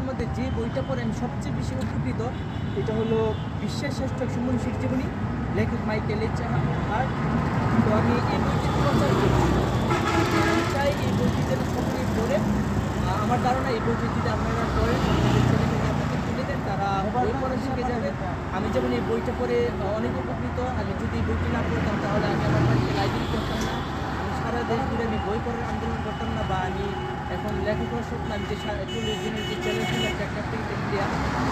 বইয়ের মধ্যে যে বইটা পড়ে আমি সবচেয়ে বেশি উপকৃত এটা হলো বিশ্বের শ্রেষ্ঠ 100 মনীষীর জীবনী, লেখক মাইকেল এইচ হার্ট। তো আমি এই বইটি প্রচার করছি, আমি চাই এই বইটি যেন সকলেই পড়ে। আমার ধারণা এই বইটি যদি আপনারা পড়েন, আপনাকে তুলে দেন, তারা বই পড়া শিখে যাবে। আমি যেমন এই বইটা পড়ে অনেক উপকৃত। আমি যদি এই বইটি না পড়তাম তাহলে আমি আমার বাড়িতে লাইব্রেরি করতাম না, আমি সারা দেশ ঘুরে আমি বই পড়ার আন্দোলন করতাম না, বা আমি এখন লেখাপড়ার স্বপ্ন আমি যে 40 দিনের যে চ্যালেঞ্জগুলো একটা ইন্ডিয়া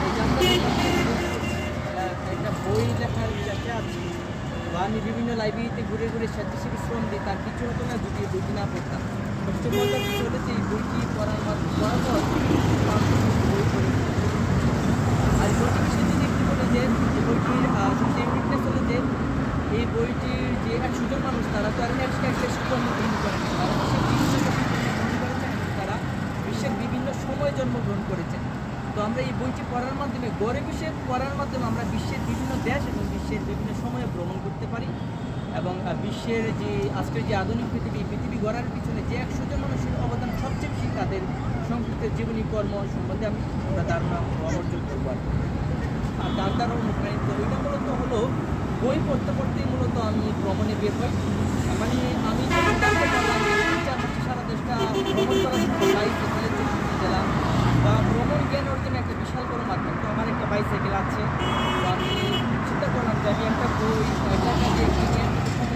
এই একটা বই লেখার চেষ্টা আছি, বা আমি বিভিন্ন লাইব্রেরিতে ঘুরে ঘুরে স্বেচ্ছাসেবী শ্রম দিই, তার কিছু হতো না যদি এই বইটি না পড়তাম। সবচেয়ে মজার কিছু হচ্ছে এই বইটি পড়ার পর বই পড়ে। আর বইটি বিষয়ে যদি একটু বলে যে এই বইটির সবচেয়ে ইউনিকনেস হলো যে এই বইটির যে 100 জন মানুষ তারা তো আর জন্মগ্রহণ করেন, তারা বিশ্বের বিভিন্ন সময় জন্মগ্রহণ করেছেন। তো আমরা এই বইটি পড়ার মাধ্যমে, গড়ে বিষয়ে পড়ার মাধ্যমে আমরা বিশ্বের বিভিন্ন দেশ এবং বিশ্বের বিভিন্ন সময়ে ভ্রমণ করতে পারি, এবং বিশ্বের যে আজকের যে আধুনিক পৃথিবী গড়ার পিছনে যে 100 জন মানুষের অবদান সবচেয়ে বেশি, তাদের সংক্ষিপ্ত জীবনী কর্ম সম্বন্ধে আমরা ধারণা অর্জন করবো। আর তার দ্বারা অনুপ্রাণিত ওইটা মূলত হলো বই পড়তে পড়তেই মূলত আমি ভ্রমণে বের হই। মানে আমি সারা দেশটা ভ্রমণ করার সময় বাইসাইকেলে গেলাম, বা ভ্রমণ জ্ঞান অর্জনে একটা বিশাল বড় মাধ্যম। তো আমার একটা বাইসাইকেল আছে, তো আমি চিন্তা করলাম যে আমি একটা বই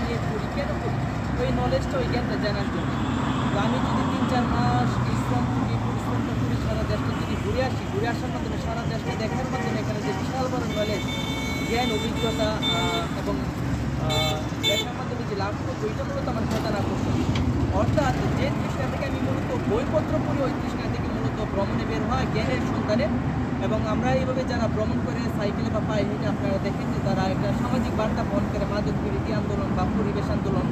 নিয়ে পড়ি, কেন পড়ি? ওই নলেজটা, ওই জ্ঞানটা জানার জন্য। তো আমি যদি 3-4 মাস পরিশ্রমটা করি, সারা দেশটা যদি ঘুরে আসি, ঘুরে আসার মাধ্যমে সারা দেশটা দেখার মাধ্যমে এখানে যে বিশাল বড় নলেজ, জ্ঞান, অভিজ্ঞতা এবং দেখার মাধ্যমে যে লাভ করবো, ওইটা মূলত আমার প্রধান আকর্ষণ। অর্থাৎ যে তৃষ্ণা থেকে আমি মূলত বইপত্র পড়ি, ওই তৃষ্ণা থেকে মূলত ভ্রমণে বের হয় জ্ঞানের সন্ধানে। এবং আমরা এইভাবে যারা ভ্রমণ করে সাইকেলে বা পায়ে হেঁটে, আপনারা দেখেন যে তারা একটা সামাজিক বার্তা বহন করে, মাদক বিরোধী আন্দোলন বা পরিবেশ আন্দোলন।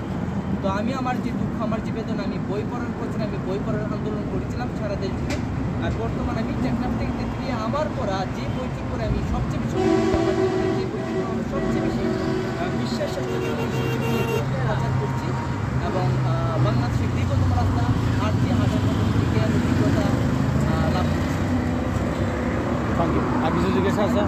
তো আমি আমার যে দুঃখ, আমার যে বেদনা, আমি বই পড়ার বছর আমি বই পড়ার আন্দোলন করেছিলাম সারা দেশ জুড়ে। আর বর্তমানে আমি টেকনাফ থেকে তেঁতুলিয়া আমার পড়া যে বইটি পড়ে আমি সবচেয়ে বেশি যে বইটি আমি সবচেয়ে বেশি বিশ্বের সাথে প্রচার করছি, এবং বাংলাদেশের দীর্ঘতম রাস্তা হাঁটছি, হাঁটার মতো জ্ঞান অভিজ্ঞতা লাভ করছি। আর কিছু জিজ্ঞাসা আছে?